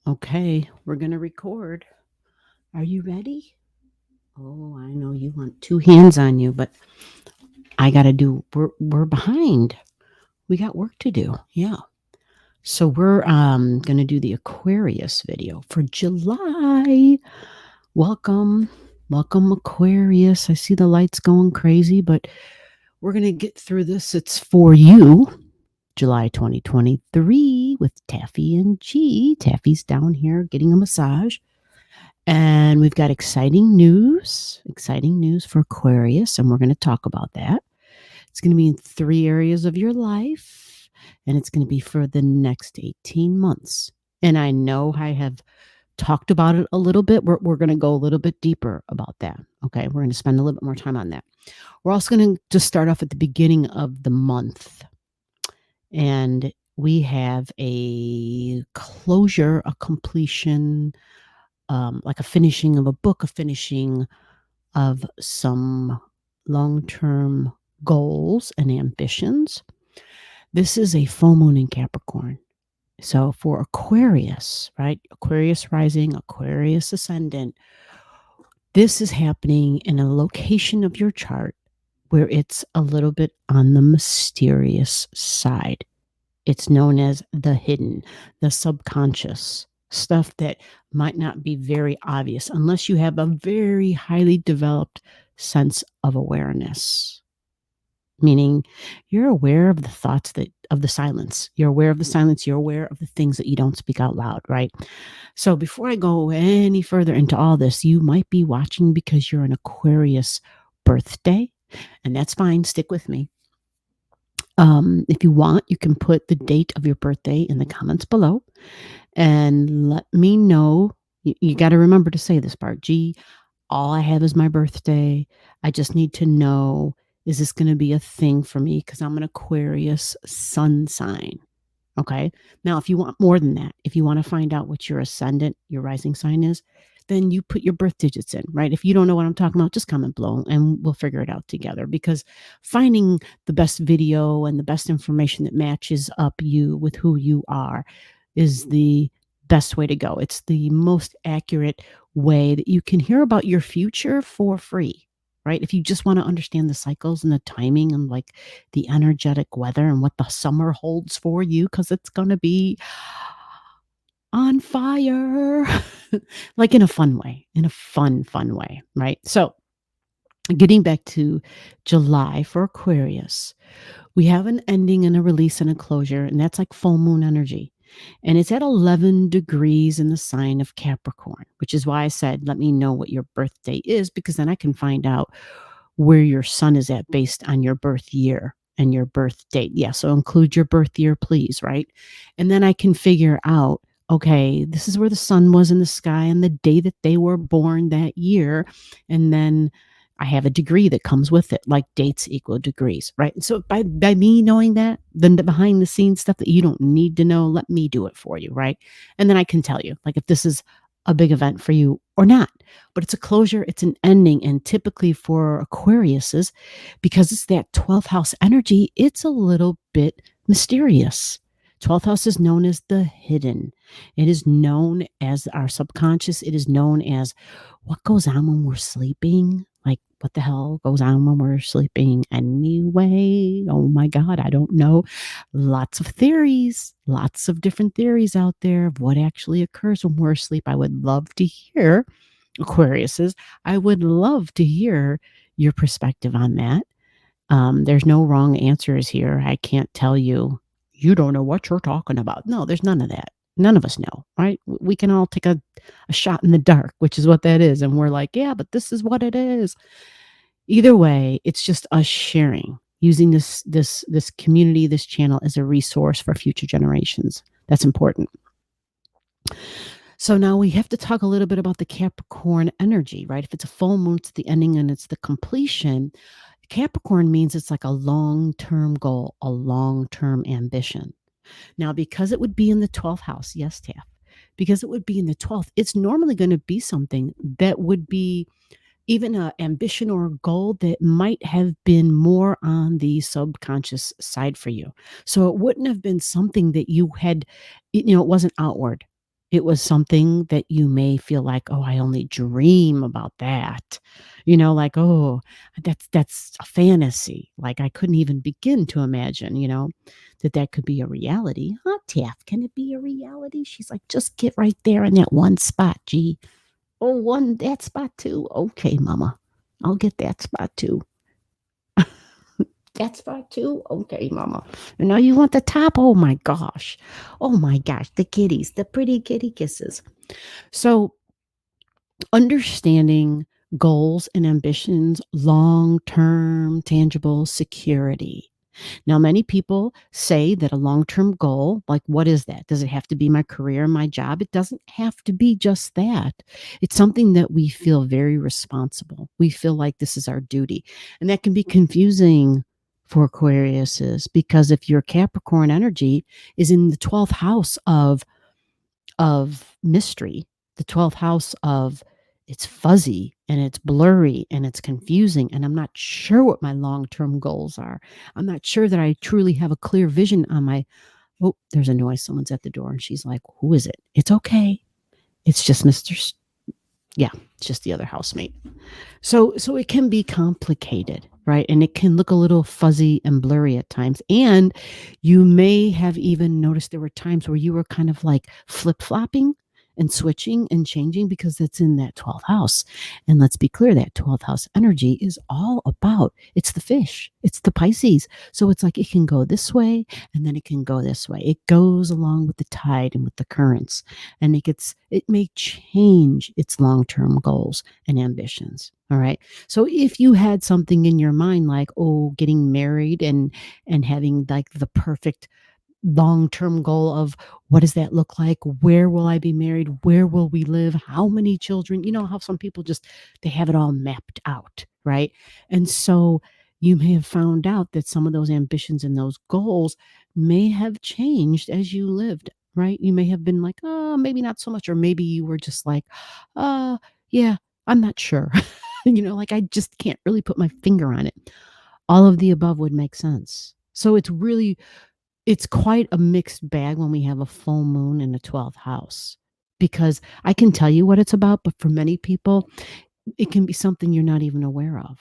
Okay, we're going to record. Are you ready? Oh, I know you want two hands on you, but I got to we're behind. We got work to do. Yeah. So we're going to do the Aquarius video for July. Welcome. Welcome Aquarius. I see the lights going crazy, but we're going to get through this. It's for you. July 2023 with Taffy and G. Taffy's down here getting a massage. And we've got exciting news for Aquarius, and we're going to talk about that. It's going to be in 3 areas of your life, and it's going to be for the next 18 months. And I know I have talked about it a little bit. We're going to go a little bit deeper about that. Okay, we're going to spend a little bit more time on that. We're also going to just start off at the beginning of the month. And we have a closure, a completion, like a finishing of a book, a finishing of some long-term goals and ambitions. This is a full moon in Capricorn. So for Aquarius, right? Aquarius rising, Aquarius ascendant, this is happening in a location of your chart where it's a little bit on the mysterious side. It's known as the hidden, the subconscious, stuff that might not be very obvious unless you have a very highly developed sense of awareness. Meaning you're aware of the thoughts of the silence. You're aware of the silence. You're aware of the things that you don't speak out loud, right? So before I go any further into all this, you might be watching because you're an Aquarius birthday, and that's fine. Stick with me. If you want, you can put the date of your birthday in the comments below and let me know. You got to remember to say this part. Gee, all I have is my birthday. I just need to know, is this going to be a thing for me? Because I'm an Aquarius sun sign. Okay. Now, if you want more than that, if you want to find out what your ascendant, your rising sign is, then you put your birth digits in, right? If you don't know what I'm talking about, just comment below and we'll figure it out together, because finding the best video and the best information that matches up you with who you are is the best way to go. It's the most accurate way that you can hear about your future for free, right? If you just want to understand the cycles and the timing and like the energetic weather and what the summer holds for you, because it's going to be on fire, like in a fun way, in a fun way, right? So getting back to July for Aquarius, we have an ending and a release and a closure, and that's like full moon energy. And it's at 11 degrees in the sign of Capricorn, which is why I said, let me know what your birthday is, because then I can find out where your sun is at based on your birth year and your birth date. Yeah, so include your birth year, please, right? And then I can figure out, okay, this is where the sun was in the sky and the day that they were born that year. And then I have a degree that comes with it, like dates equal degrees, right? And so by me knowing that, then the behind the scenes stuff that you don't need to know, let me do it for you, right? And then I can tell you, like, if this is a big event for you or not. But it's a closure, it's an ending. And typically for Aquariuses, because it's that 12th house energy, it's a little bit mysterious. 12th house is known as the hidden. It is known as our subconscious. It is known as what goes on when we're sleeping. Like, what the hell goes on when we're sleeping anyway? Oh my God, I don't know. Lots of theories, lots of different theories out there of what actually occurs when we're asleep. I would love to hear, Aquariuses, I would love to hear your perspective on that. There's no wrong answers here. I can't tell you, you don't know what you're talking about. No, there's none of that. None of us know, right? We can all take a shot in the dark, which is what that is. And we're like, yeah, but this is what it is. Either way, it's just us sharing, using this community, this channel as a resource for future generations. That's important. So now we have to talk a little bit about the Capricorn energy, right? If it's a full moon, it's the ending and it's the completion. Capricorn means it's like a long-term goal, a long-term ambition. Now, because it would be in the 12th house, yes, Taff, because it would be in the 12th, it's normally going to be something that would be even an ambition or a goal that might have been more on the subconscious side for you. So it wouldn't have been something that you had, it wasn't outward. It was something that you may feel like, "Oh, I only dream about that." Like, "Oh, that's a fantasy." Like, I couldn't even begin to imagine, that could be a reality. "Huh, Taff, can it be a reality?" She's like, "Just get right there in that one spot, G." "Oh, that spot too? Okay, mama. I'll get that spot too." "That spot too? Okay, mama. And now you want the top? Oh my gosh. Oh my gosh, the kitties, the pretty kitty kisses." So, understanding goals and ambitions, long term, tangible security. Now, many people say that a long term goal, like, what is that? Does it have to be my career, my job? It doesn't have to be just that. It's something that we feel very responsible. We feel like this is our duty. And that can be confusing for Aquariuses, because if your Capricorn energy is in the 12th house of mystery, the 12th house of, it's fuzzy and it's blurry and it's confusing, and I'm not sure what my long-term goals are. I'm not sure that I truly have a clear vision on my. Oh, there's a noise. Someone's at the door and she's like, "Who is it?" It's okay. It's just yeah, it's just the other housemate. So it can be complicated, right? And it can look a little fuzzy and blurry at times. And you may have even noticed there were times where you were kind of like flip-flopping and switching and changing because it's in that 12th house. And let's be clear, that 12th house energy is all about, it's the fish, it's the Pisces. So it's like it can go this way and then it can go this way. It goes along with the tide and with the currents. And it may change its long-term goals and ambitions. All right. So if you had something in your mind like, oh, getting married and having like the perfect long-term goal of, what does that look like? Where will I be married? Where will we live? How many children? You know how some people just, they have it all mapped out, right? And so you may have found out that some of those ambitions and those goals may have changed as you lived, right? You may have been like, oh, maybe not so much. Or maybe you were just like, yeah, I'm not sure. Like, I just can't really put my finger on it. All of the above would make sense. So it's quite a mixed bag when we have a full moon in the 12th house, because I can tell you what it's about, but for many people, it can be something you're not even aware of.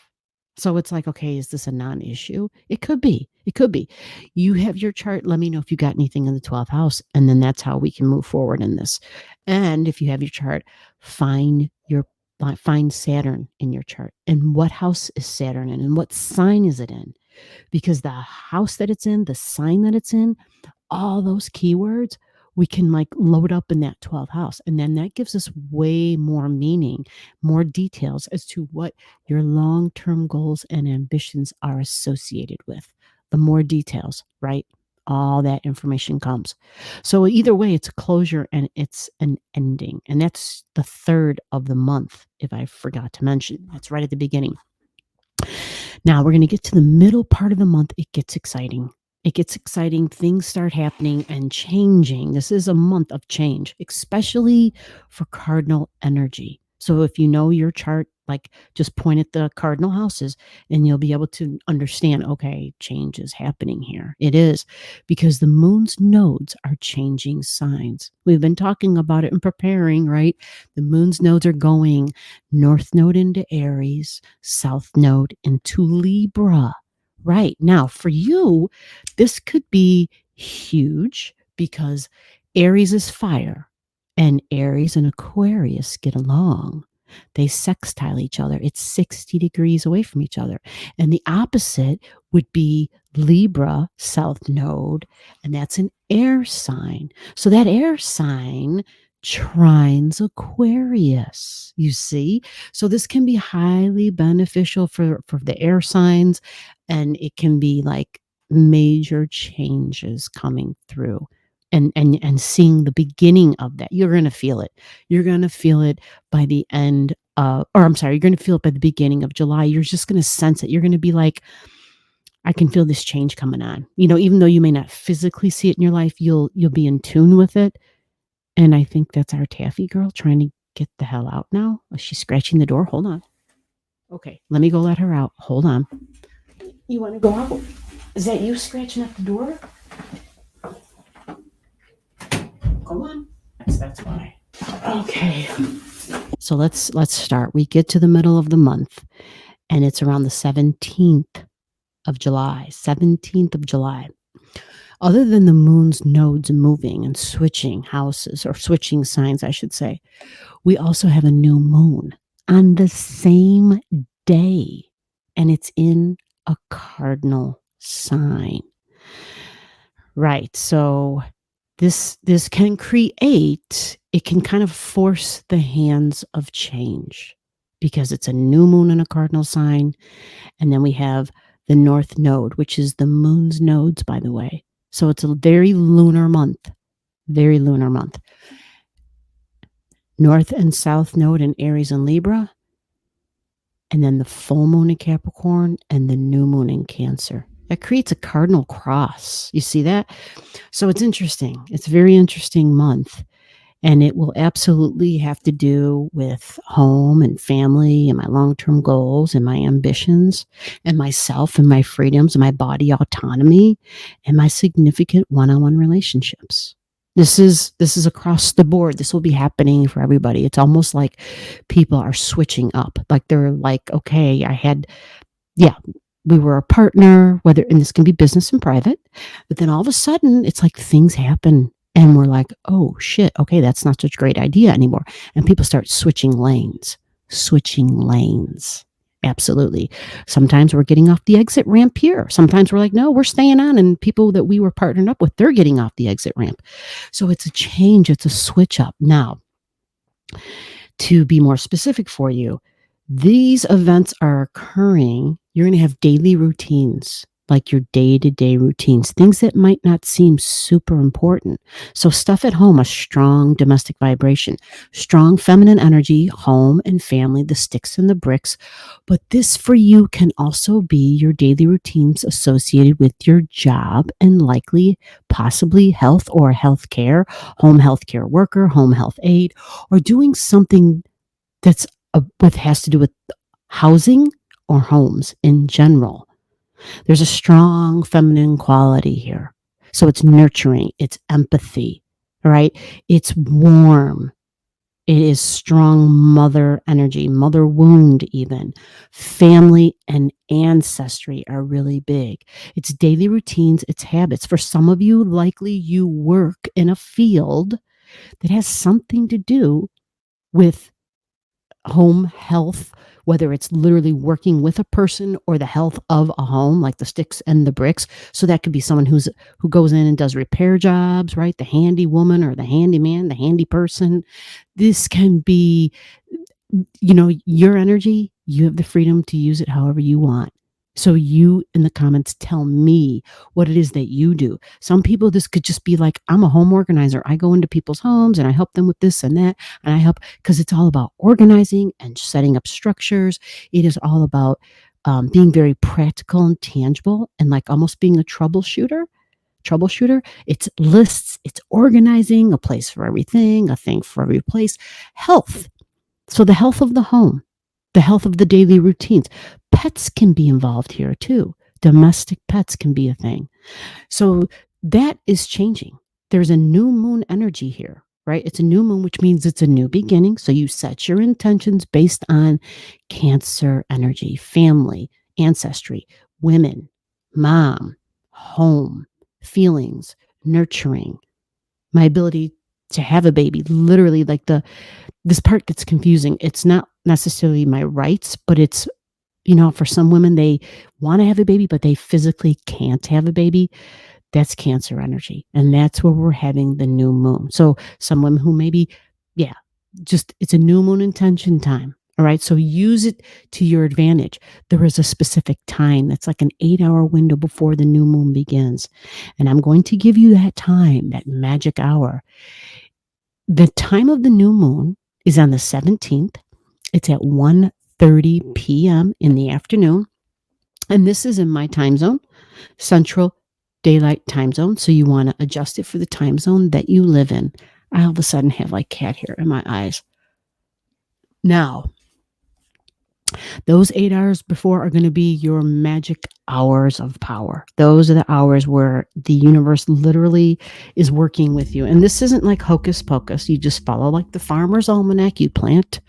So it's like, okay, is this a non-issue? It could be. It could be. You have your chart. Let me know if you got anything in the 12th house, and then that's how we can move forward in this. And if you have your chart, find Saturn in your chart. And what house is Saturn in, and what sign is it in? Because the house that it's in, the sign that it's in, all those keywords, we can like load up in that 12th house. And then that gives us way more meaning, more details as to what your long-term goals and ambitions are associated with. The more details, right? All that information comes. So either way, it's a closure and it's an ending. And that's the 3rd of the month, if I forgot to mention. That's right at the beginning. Now we're going to get to the middle part of the month. It gets exciting. It gets exciting. Things start happening and changing. This is a month of change, especially for cardinal energy. So if you know your chart, like, just point at the cardinal houses and you'll be able to understand, okay, change is happening here. It is, because the moon's nodes are changing signs. We've been talking about it and preparing, right? The moon's nodes are going north node into Aries, south node into Libra. Right. Now, for you, this could be huge because Aries is fire, and Aries and Aquarius get along. They sextile each other. It's 60 degrees away from each other. And the opposite would be Libra, south node, and that's an air sign. So that air sign trines Aquarius, you see? So this can be highly beneficial for the air signs, and it can be like major changes coming through. And seeing the beginning of that, you're going to feel it. You're going to feel it by the end or I'm sorry, you're going to feel it by the beginning of July. You're just going to sense it. You're going to be like, I can feel this change coming on. Even though you may not physically see it in your life, you'll be in tune with it. And I think that's our Taffy girl trying to get the hell out now. Oh, she's scratching the door. Hold on. Okay, let me go let her out. Hold on. You want to go out? Is that you scratching at the door? Come on. That's why. Okay. So let's start. We get to the middle of the month, and it's around the 17th of July. 17th of July. Other than the moon's nodes moving and switching houses, or switching signs, I should say, we also have a new moon on the same day, and it's in a cardinal sign. Right. So this can create, it can kind of force the hands of change, because it's a new moon in a cardinal sign. And then we have the north node, which is the moon's nodes, by the way. So it's a very lunar month. Very lunar month. North and south node in Aries and Libra. And then the full moon in Capricorn and the new moon in Cancer. That creates a cardinal cross. You see that? So it's interesting. It's a very interesting month. And it will absolutely have to do with home and family and my long-term goals and my ambitions and myself and my freedoms and my body autonomy and my significant one-on-one relationships. This is across the board. This will be happening for everybody. It's almost like people are switching up. Like they're like, okay, we were a partner, and this can be business and private, but then all of a sudden it's like things happen and we're like, oh shit, okay, that's not such a great idea anymore. And people start switching lanes. Absolutely. Sometimes we're getting off the exit ramp here. Sometimes we're like, no, we're staying on. And people that we were partnered up with, they're getting off the exit ramp. So it's a change. It's a switch up. Now, to be more specific for you, these events are occurring. You're going to have daily routines, like your day-to-day routines, things that might not seem super important. So stuff at home, a strong domestic vibration, strong feminine energy, home and family, the sticks and the bricks. But this for you can also be your daily routines associated with your job and likely, possibly health or healthcare, home healthcare worker, home health aide, or doing something that's has to do with housing or homes in general. There's a strong feminine quality here. So it's nurturing, it's empathy, right? It's warm. It is strong mother energy, mother wound even. Family and ancestry are really big. It's daily routines, it's habits. For some of you, likely you work in a field that has something to do with home health, whether it's literally working with a person or the health of a home, like the sticks and the bricks. So that could be someone who goes in and does repair jobs, right? The handy woman or the handyman, the handy person. This can be, your energy. You have the freedom to use it however you want. So you in the comments tell me what it is that you do. Some people, this could just be like, I'm a home organizer. I go into people's homes and I help them with this and that. And I help, because it's all about organizing and setting up structures. It is all about being very practical and tangible, and like almost being a troubleshooter. It's lists, it's organizing, a place for everything, a thing for every place. Health. So the health of the home, the health of the daily routines. Pets can be involved here too. Domestic pets can be a thing. So that is changing. There's a new moon energy here, right? It's a new moon, which means it's a new beginning. So you set your intentions based on Cancer energy, family, ancestry, women, mom, home, feelings, nurturing, my ability to have a baby, literally like this part gets confusing. It's not necessarily my rights, but it's, for some women, they want to have a baby, but they physically can't have a baby. That's Cancer energy. And that's where we're having the new moon. So some women who maybe, it's a new moon intention time. All right. So use it to your advantage. There is a specific time that's like an 8-hour window before the new moon begins. And I'm going to give you that time, that magic hour. The time of the new moon is on the 17th. It's at 1:30 p.m. in the afternoon. And this is in my time zone, Central Daylight Time Zone. So you want to adjust it for the time zone that you live in. I all of a sudden have like cat hair in my eyes. Now, Those 8 hours before are going to be your magic hours of power. Those are the hours where the universe literally is working with you. And this isn't like hocus pocus. You just follow like the farmer's almanac. You plant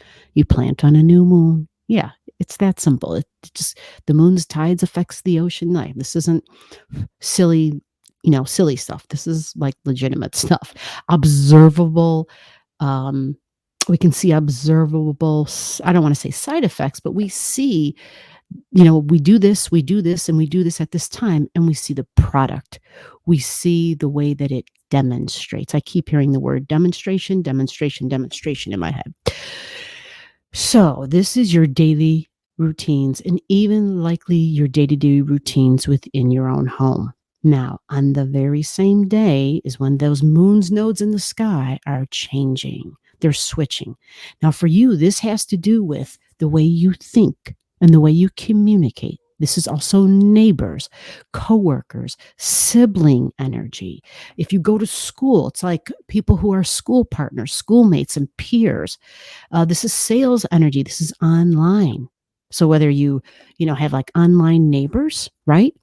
on a new moon. Yeah, it's that simple. It just, the moon's tides affects the ocean life. This isn't silly, silly stuff. This is like legitimate stuff. Observable, we can see observable, I don't want to say side effects, but we see, we do this, and we do this at this time, and we see the product. We see the way that it demonstrates. I keep hearing the word demonstration in my head. So this is your daily routines, and even likely your day-to-day routines within your own home. Now, on the very same day is when those moon's nodes in the sky are changing. They're switching. Now, for you, this has to do with the way you think and the way you communicate. This is also neighbors, coworkers, sibling energy. If you go to school, it's like people who are school partners, schoolmates, and peers. This is sales energy. This is online. So whether you have like online neighbors, right?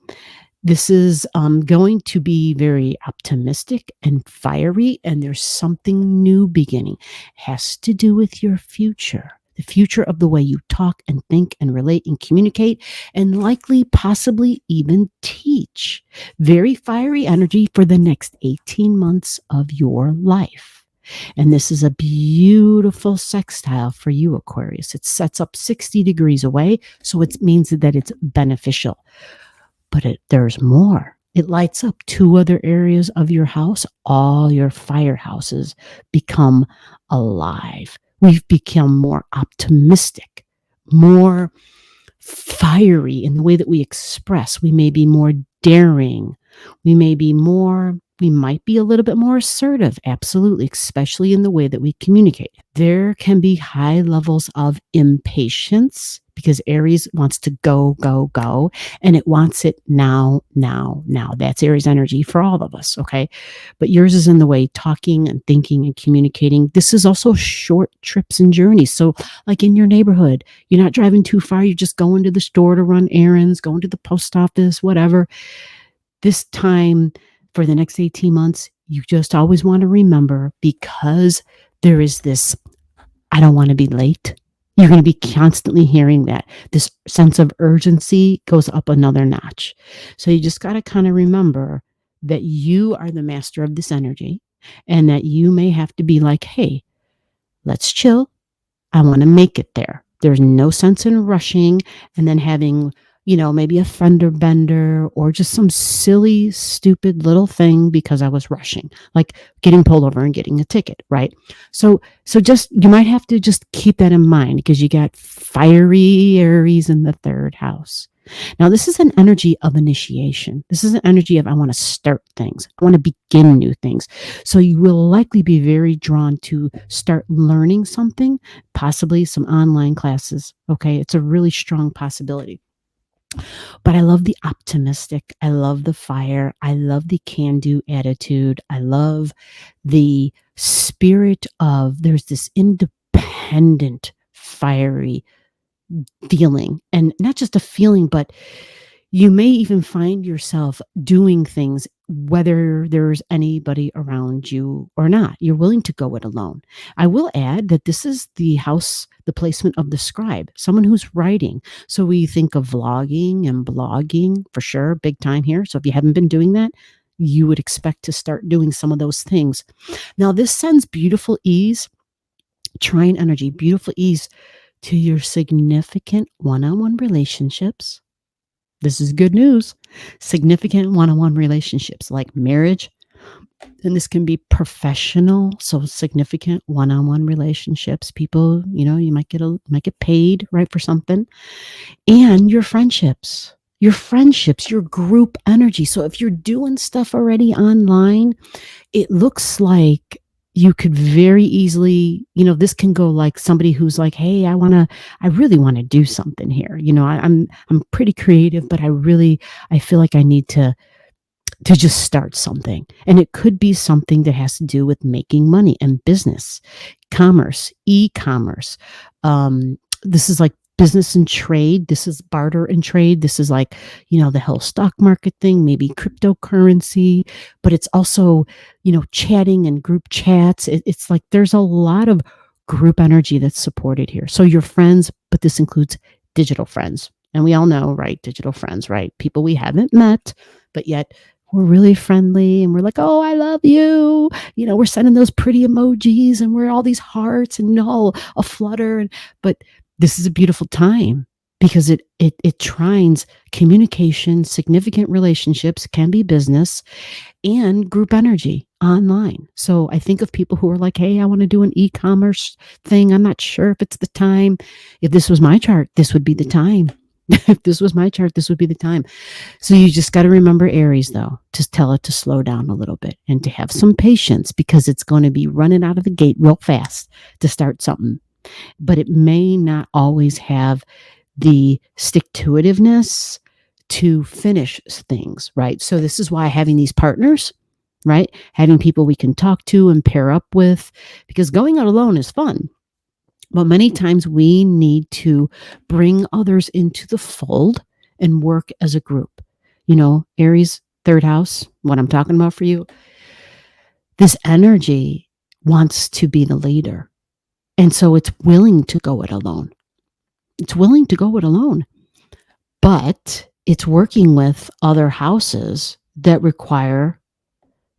This is going to be very optimistic and fiery, and there's something new beginning. It has to do with your future, the future of the way you talk and think and relate and communicate, and likely, possibly even teach. Very fiery energy for the next 18 months of your life. And this is a beautiful sextile for you, Aquarius. It sets up 60 degrees away, so it means that it's beneficial. But there's more. It lights up 2 other areas of your house. All your firehouses become alive. We've become more optimistic, more fiery in the way that we express. We may be more daring. We might be a little bit more assertive, absolutely, especially in the way that we communicate. There can be high levels of impatience because Aries wants to go, go, go, and it wants it now, now, now. That's Aries energy for all of us, okay? But yours is in the way, talking and thinking and communicating. This is also short trips and journeys. So like in your neighborhood, you're not driving too far. You're just going to the store to run errands, going to the post office, whatever. This time for the next 18 months, you just always want to remember, because there is this, I don't want to be late. You're going to be constantly hearing that. This sense of urgency goes up another notch. So you just got to kind of remember that you are the master of this energy, and that you may have to be like, hey, let's chill. I want to make it there. There's no sense in rushing and then having, maybe a fender bender or just some silly, stupid little thing because I was rushing, like getting pulled over and getting a ticket, right? So just, you might have to just keep that in mind, because you got fiery Aries in the 3rd house. Now, this is an energy of initiation. This is an energy of, I want to start things. I want to begin new things. So you will likely be very drawn to start learning something, possibly some online classes. Okay. It's a really strong possibility. But I love the optimistic. I love the fire. I love the can-do attitude. I love the spirit of, there's this independent, fiery feeling, and not just a feeling, but you may even find yourself doing things whether there's anybody around you or not. You're willing to go it alone. I will add that this is the house, the placement of the scribe, someone who's writing. So we think of vlogging and blogging for sure, big time here. So if you haven't been doing that, you would expect to start doing some of those things. Now, this sends beautiful ease, trine energy, beautiful ease to your significant one-on-one relationships. This is good news. Significant one-on-one relationships like marriage, and this can be professional. So significant one-on-one relationships. People, you might get paid, right, for something, and your friendships, your group energy. So if you're doing stuff already online, it looks like you could very easily, this can go like somebody who's like, hey, I really want to do something here. I'm pretty creative, but I feel like I need to just start something. And it could be something that has to do with making money and business, commerce, e-commerce. This is like business and trade. This is barter and trade. This is like, the whole stock market thing, maybe cryptocurrency, but it's also, chatting and group chats. It's like there's a lot of group energy that's supported here. So your friends, but this includes digital friends. And we all know, right? Digital friends, right? People we haven't met, but yet we're really friendly and we're like, oh, I love you. We're sending those pretty emojis and we're all these hearts and all a flutter. But this is a beautiful time because it trines communication, significant relationships, can be business, and group energy online. So I think of people who are like, hey, I want to do an e-commerce thing. I'm not sure if it's the time. If this was my chart, this would be the time. If this was my chart, this would be the time. So you just got to remember Aries, though, to tell it to slow down a little bit and to have some patience because it's going to be running out of the gate real fast to start something. But it may not always have the stick-to-itiveness to finish things, right? So this is why having these partners, right? Having people we can talk to and pair up with, because going out alone is fun. But many times we need to bring others into the fold and work as a group. Aries, third house, what I'm talking about for you, this energy wants to be the leader. And so it's willing to go it alone. It's willing to go it alone. But it's working with other houses that require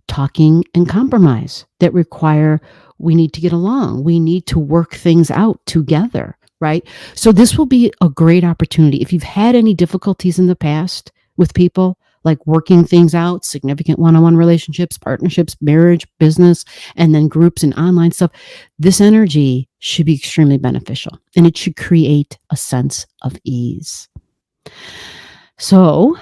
talking and compromise, that require we need to get along. We need to work things out together, right? So this will be a great opportunity. If you've had any difficulties in the past with people, like working things out, significant one-on-one relationships, partnerships, marriage, business, and then groups and online stuff, this energy should be extremely beneficial and it should create a sense of ease. So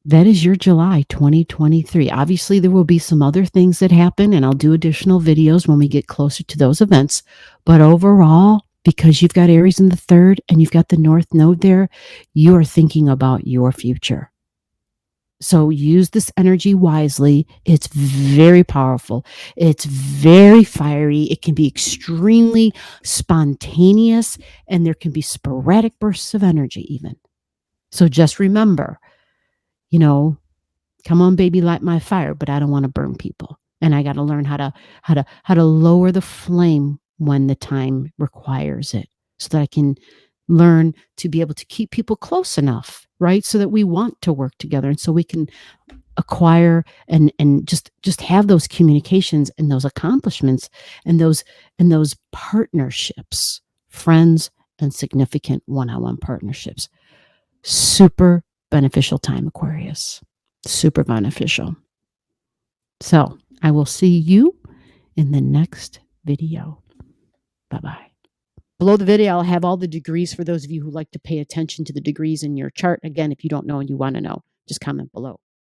that is your July 2023. Obviously, there will be some other things that happen, and I'll do additional videos when we get closer to those events. But overall, because you've got Aries in the third and you've got the North Node there, you are thinking about your future. So use this energy wisely. It's very powerful. It's very fiery. It can be extremely spontaneous, and there can be sporadic bursts of energy even. So just remember, come on, baby, light my fire, but I don't want to burn people. And I got to learn how to lower the flame when the time requires it so that I can learn to be able to keep people close enough, right? So that we want to work together and so we can acquire and just have those communications and those accomplishments and those partnerships, friends and significant one-on-one partnerships. Super beneficial time, Aquarius. Super beneficial. So I will see you in the next video. Bye-bye. Below the video, I'll have all the degrees for those of you who like to pay attention to the degrees in your chart. Again, if you don't know and you want to know, just comment below.